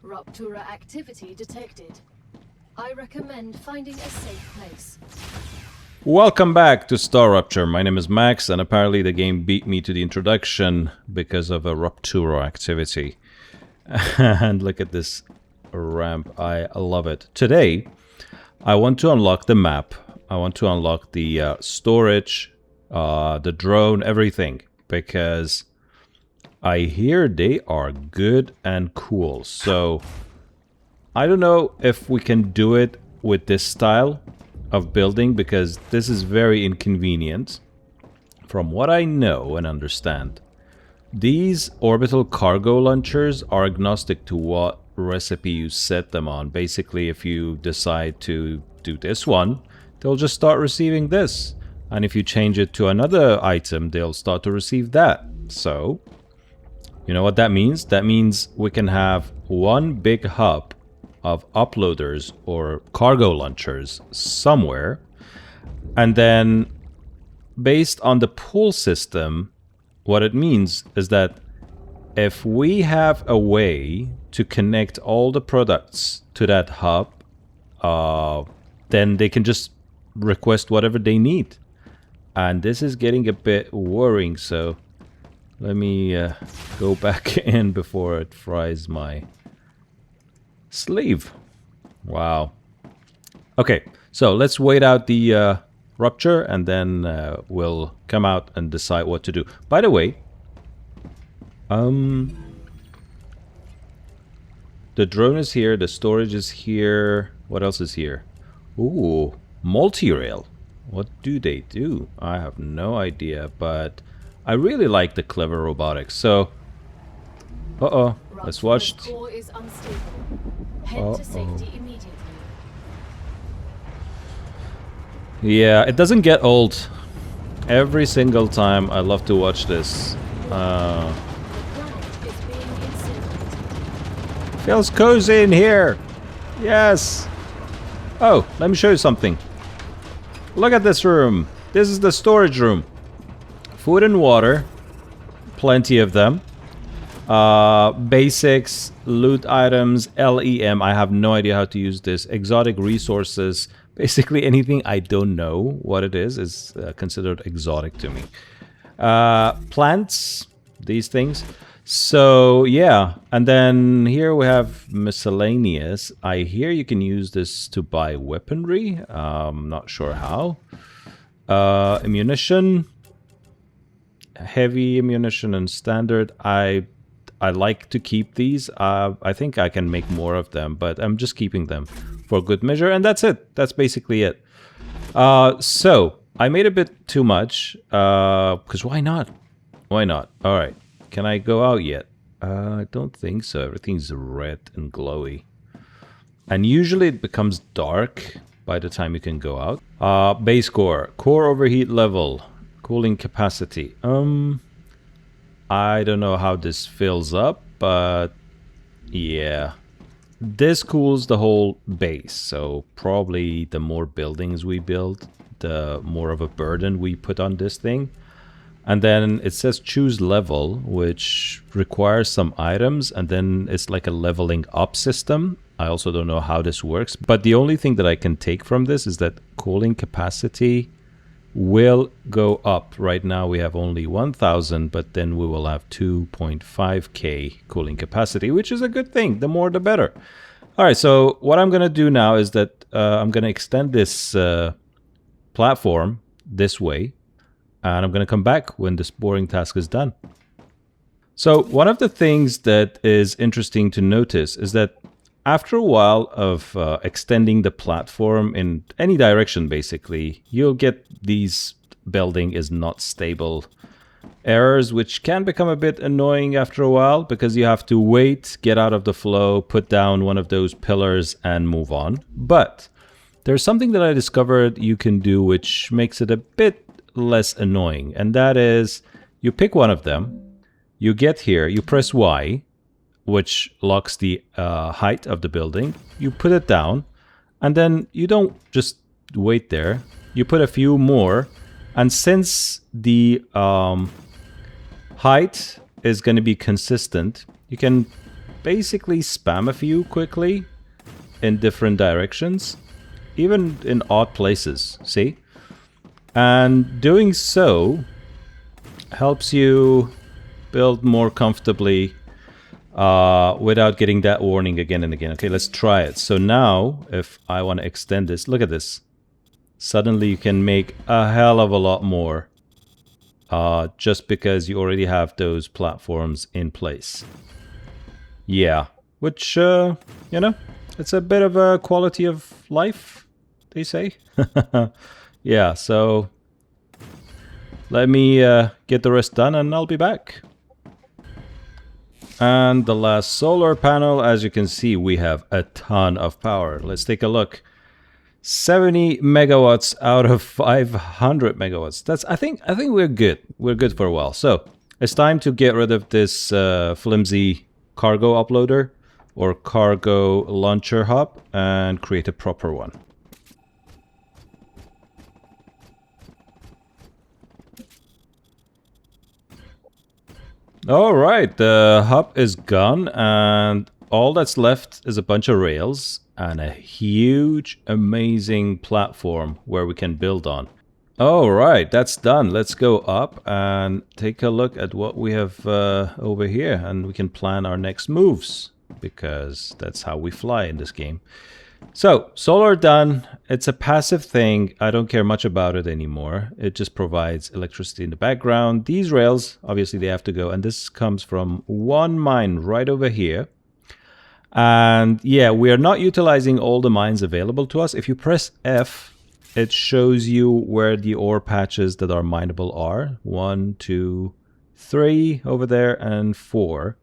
Rupture activity detected. I recommend finding a safe place. Welcome back to Star Rupture. My name is Max, and apparently the game beat me to the introduction because of a Rupture activity. And look at this ramp. I love it. Today, I want to unlock the map. I want to unlock the storage, the drone, everything. Because I hear they are good and cool. So, I don't know if we can do it with this style of building, because this is very inconvenient. From what I know and understand, these orbital cargo launchers are agnostic to what recipe you set them on. Basically, if you decide to do this one, they'll just start receiving this. And if you change it to another item, they'll start to receive that. So, you know what that means? That means we can have one big hub of uploaders or cargo launchers somewhere, and then based on the pool system, what it means is that if we have a way to connect all the products to that hub, then they can just request whatever they need. And this is getting a bit worrying, so let me go back in before it fries my sleeve. Wow. Okay, so let's wait out the rupture, and then we'll come out and decide what to do. By the way, the drone is here, the storage is here. What else is here? Ooh, multi-rail. What do they do? I have no idea, but I really like the clever robotics. So, let's watch. Core is unstable. Head to safety immediately. Yeah, it doesn't get old. Every single time I love to watch this. The planet is being incinerated. Feels cozy in here. Yes. Oh, let me show you something. Look at this room. This is the storage room. Food and water. Plenty of them. Basics, loot items, LEM. I have no idea how to use this. Exotic resources. Basically anything I don't know what it is considered exotic to me. Plants. These things. So, yeah. And then here we have miscellaneous. I hear you can use this to buy weaponry. Not sure how. Ammunition. Heavy ammunition and standard. I like to keep these. I think I can make more of them, but I'm just keeping them for good measure, and that's it. That's basically it. So, I made a bit too much, because why not? Why not? Alright, can I go out yet? I don't think so. Everything's red and glowy. And usually it becomes dark by the time you can go out. Base core. Core overheat level. Cooling capacity. I don't know how this fills up, but yeah. This cools the whole base, so probably the more buildings we build, the more of a burden we put on this thing. And then it says choose level, which requires some items, and then it's like a leveling up system. I also don't know how this works, but the only thing that I can take from this is that cooling capacity will go up. Right now we have only 1,000, but then we will have 2.5k cooling capacity, which is a good thing. The more the better. All right, so what I'm going to do now is that I'm going to extend this platform this way, and I'm going to come back when this boring task is done. So one of the things that is interesting to notice is that after a while of extending the platform in any direction, basically, you'll get these building is not stable errors, which can become a bit annoying after a while because you have to wait, get out of the flow, put down one of those pillars and move on. But there's something that I discovered you can do which makes it a bit less annoying, and that is you pick one of them, you get here, you press Y, which locks the height of the building. You put it down, and then you don't just wait there. You put a few more, and since the height is going to be consistent, you can basically spam a few quickly in different directions, even in odd places, see? And doing so helps you build more comfortably without getting that warning again and again. Okay, let's try it. So now, if I want to extend this, look at this. Suddenly you can make a hell of a lot more just because you already have those platforms in place. Yeah, which, you know, it's a bit of a quality of life, they say. Yeah, so let me get the rest done and I'll be back. And the last solar panel, as you can see, we have a ton of power. Let's take a look. 70 megawatts out of 500 megawatts. That's I think we're good. We're good for a while. So it's time to get rid of this flimsy cargo uploader or cargo launcher hub and create a proper one. All right, the hub is gone and all that's left is a bunch of rails and a huge, amazing platform where we can build on. All right, that's done. Let's go up and take a look at what we have over here, and we can plan our next moves because that's how we fly in this game. So, solar done. It's a passive thing. I don't care much about it anymore. It just provides electricity in the background. These rails, obviously they have to go, and this comes from one mine right over here. And yeah, we are not utilizing all the mines available to us. If you press F, it shows you where the ore patches that are mineable are. 1, 2, 3 over there, and 4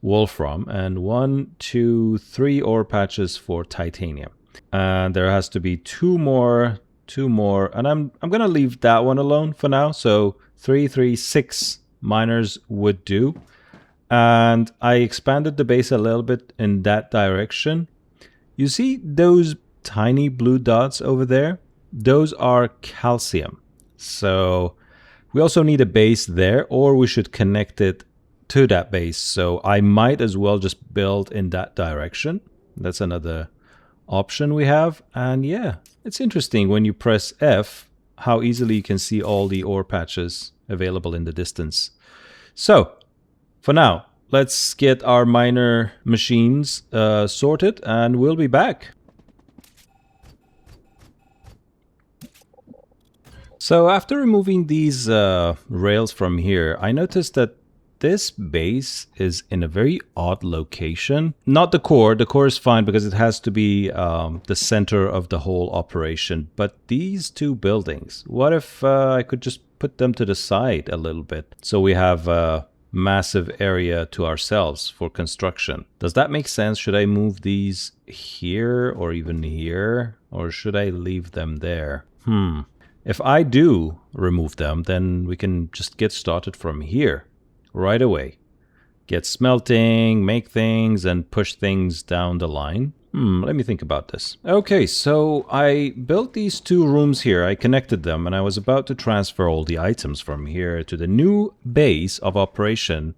wolfram, and 1, 2, 3 ore patches for titanium. And there has to be two more, and I'm gonna leave that one alone for now. So 3, 3, 6 miners would do. And I expanded the base a little bit in that direction. You see those tiny blue dots over there? Those are calcium. So we also need a base there, or we should connect it to that base. So I might as well just build in that direction. That's another option we have. And yeah, it's interesting when you press F, how easily you can see all the ore patches available in the distance. So for now, let's get our miner machines sorted and we'll be back. So after removing these rails from here, I noticed that this base is in a very odd location. Not the core. The core is fine because it has to be the center of the whole operation. But these two buildings, what if I could just put them to the side a little bit so we have a massive area to ourselves for construction? Does that make sense? Should I move these here or even here? Or should I leave them there? If I do remove them, then we can just get started from here right away. Get smelting, make things, and push things down the line. Let me think about this. Okay, so I built these two rooms here. I connected them, and I was about to transfer all the items from here to the new base of operation.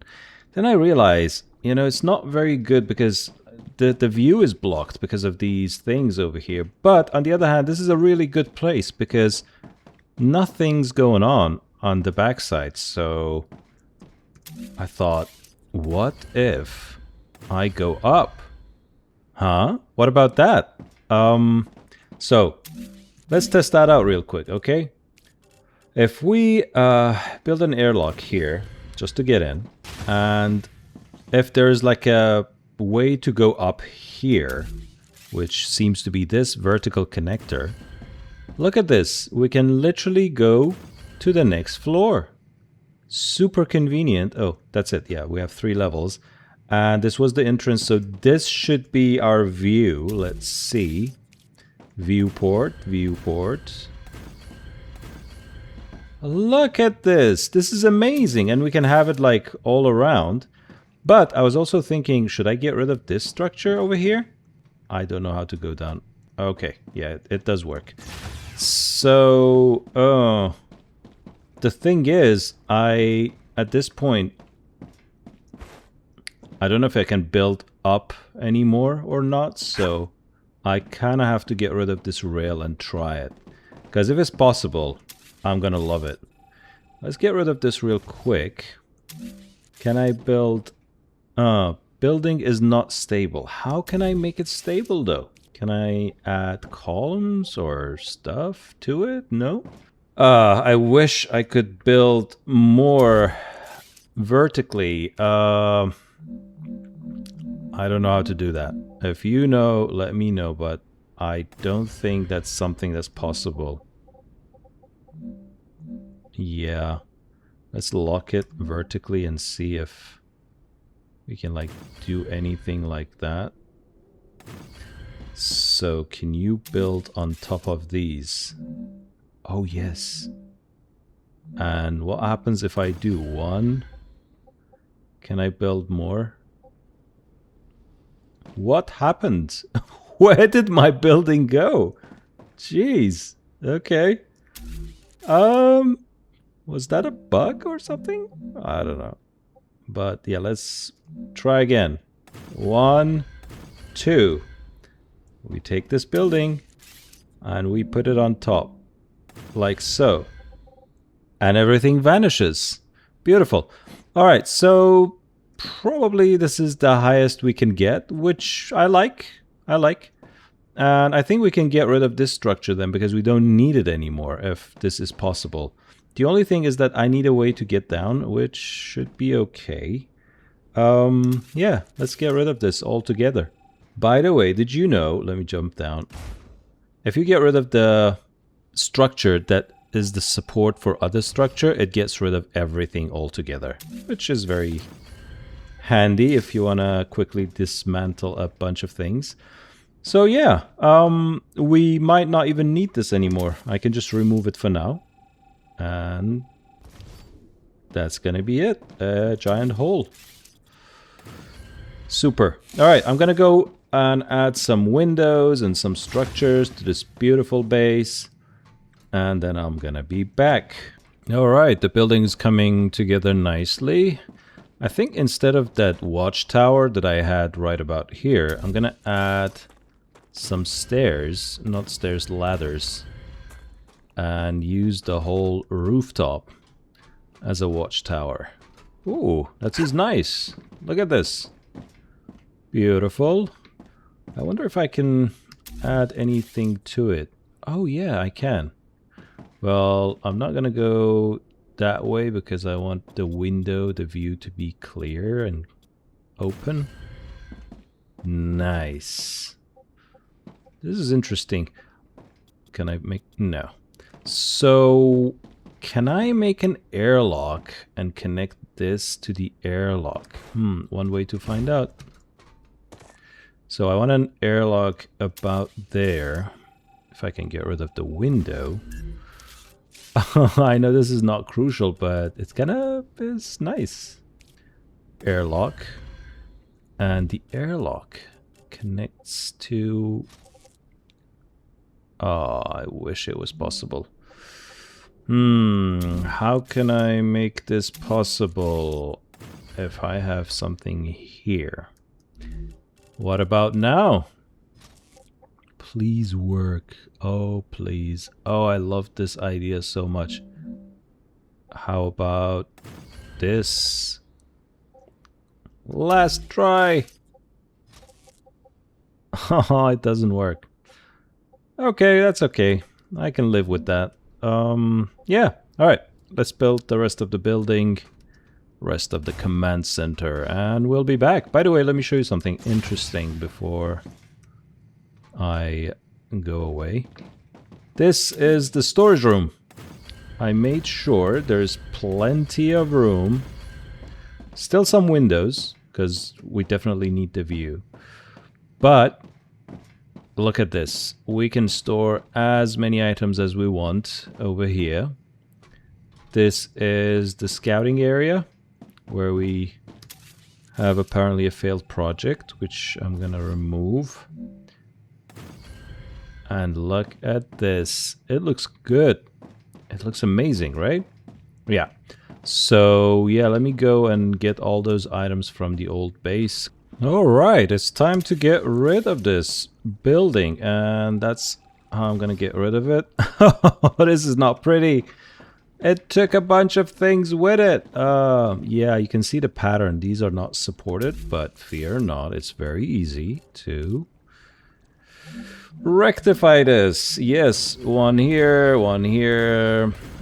Then I realized, you know, it's not very good because the view is blocked because of these things over here. But on the other hand, this is a really good place because nothing's going on the backside. So I thought, what if I go up? Huh? What about that? So let's test that out real quick, okay? If we build an airlock here just to get in, and if there's like a way to go up here, which seems to be this vertical connector, look at this. We can literally go to the next floor. Super convenient. Oh, that's it. Yeah, we have 3 levels. And this was the entrance. So this should be our view. Let's see. Viewport. Look at this. This is amazing. And we can have it like all around. But I was also thinking, should I get rid of this structure over here? I don't know how to go down. Okay. Yeah, it does work. So, the thing is, at this point, I don't know if I can build up anymore or not, so I kind of have to get rid of this rail and try it. Because if it's possible, I'm gonna love it. Let's get rid of this real quick. Can I build... building is not stable. How can I make it stable though? Can I add columns or stuff to it? No? I wish I could build more vertically. I don't know how to do that. If you know, let me know, but I don't think that's something that's possible. Yeah. Let's lock it vertically and see if we can like do anything like that. So can you build on top of these? Oh yes. And what happens if I do one? Can I build more? What happened? Where did my building go? Jeez. Okay. Was that a bug or something? I don't know. But yeah, let's try again. 1, 2. We take this building and we put it on top. Like so. And everything vanishes. Beautiful. Alright, so probably this is the highest we can get, which I like. And I think we can get rid of this structure then, because we don't need it anymore if this is possible. The only thing is that I need a way to get down, which should be okay. Yeah, let's get rid of this altogether. By the way, did you know, let me jump down. If you get rid of the structure that is the support for other structure, it gets rid of everything altogether, which is very handy if you want to quickly dismantle a bunch of things. So yeah, we might not even need this anymore. I can just remove it for now. And that's gonna be it. A giant hole. Super. Alright, I'm gonna go and add some windows and some structures to this beautiful base. And then I'm gonna be back. Alright, the building's coming together nicely. I think instead of that watchtower that I had right about here, I'm gonna add some stairs, not stairs, ladders. And use the whole rooftop as a watchtower. Ooh, that is nice. Look at this. Beautiful. I wonder if I can add anything to it. Oh yeah, I can. Well, I'm not gonna go that way because I want the window, the view to be clear and open. Nice. This is interesting. Can I make... No. So, can I make an airlock and connect this to the airlock? One way to find out. So I want an airlock about there. If I can get rid of the window. I know this is not crucial, but it's nice. Airlock. And the airlock connects to... Oh, I wish it was possible. How can I make this possible if I have something here? What about now? Please work. Oh, please. Oh, I love this idea so much. How about this? Last try. Oh, it doesn't work. Okay, that's okay. I can live with that. Yeah. Alright. Let's build the rest of the building. Rest of the command center. And we'll be back. By the way, let me show you something interesting before I go away. This is the storage room. I made sure there's plenty of room. Still some windows, because we definitely need the view. But... look at this. We can store as many items as we want over here. This is the scouting area where we have apparently a failed project, which I'm gonna remove. And look at this. It looks good. It looks amazing, right? Yeah. So yeah, let me go and get all those items from the old base. Alright, it's time to get rid of this building, and that's how I'm gonna get rid of it. This is not pretty. It took a bunch of things with it. Yeah, you can see the pattern. These are not supported, but fear not, it's very easy to rectify this. Yes, one here,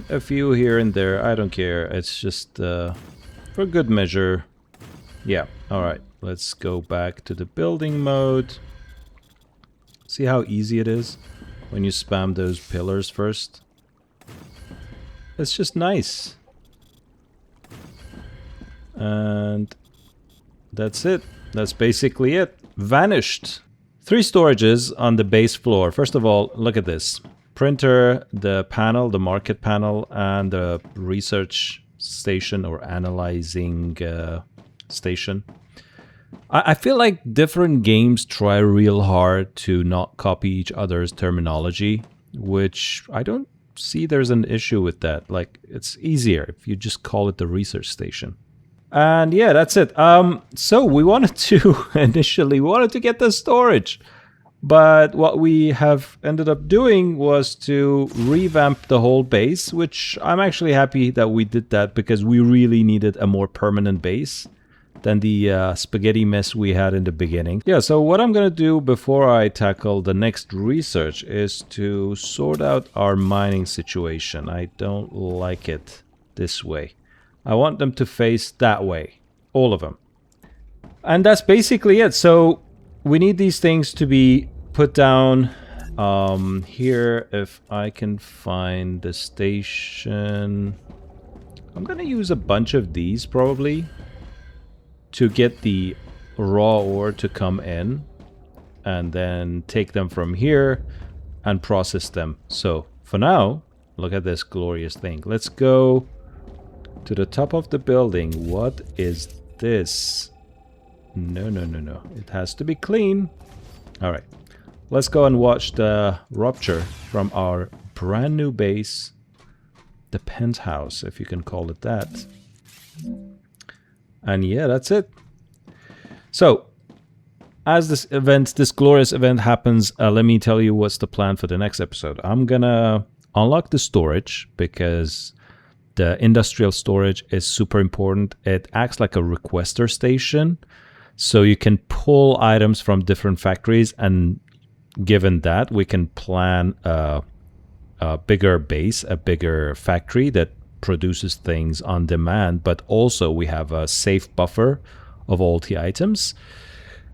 a few here and there. I don't care. It's just for good measure. Yeah, alright. Let's go back to the building mode. See how easy it is when you spam those pillars first? It's just nice. And that's it. That's basically it. Vanished. 3 storages on the base floor. First of all, look at this. Printer, the panel, the market panel, and the research station or analyzing station. I feel like different games try real hard to not copy each other's terminology, which I don't see there's an issue with that. Like, it's easier if you just call it the research station. And yeah, that's it. So we wanted to initially get the storage, but what we have ended up doing was to revamp the whole base, which I'm actually happy that we did that because we really needed a more permanent base than the spaghetti mess we had in the beginning. Yeah, so what I'm gonna do before I tackle the next research is to sort out our mining situation. I don't like it this way. I want them to face that way, all of them. And that's basically it. So we need these things to be put down here. If I can find the station, I'm gonna use a bunch of these probably to get the raw ore to come in and then take them from here and process them. So for now, look at this glorious thing. Let's go to the top of the building. What is this? No. It has to be clean. All right. Let's go and watch the rupture from our brand new base, the penthouse, if you can call it that. And yeah, that's it. So, as this glorious event happens, let me tell you what's the plan for the next episode. I'm gonna unlock the storage because the industrial storage is super important. It acts like a requester station, so you can pull items from different factories, and given that, we can plan a bigger base, a bigger factory that produces things on demand, but also we have a safe buffer of all the items.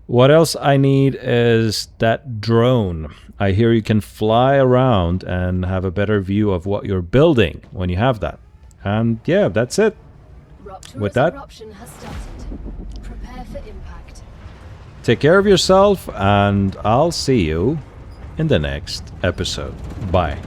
What else I need is that drone. I hear you can fly around and have a better view of what you're building when you have that. And yeah, that's it. With that, eruption has started. Prepare for impact. Take care of yourself, and I'll see you in the next episode. Bye.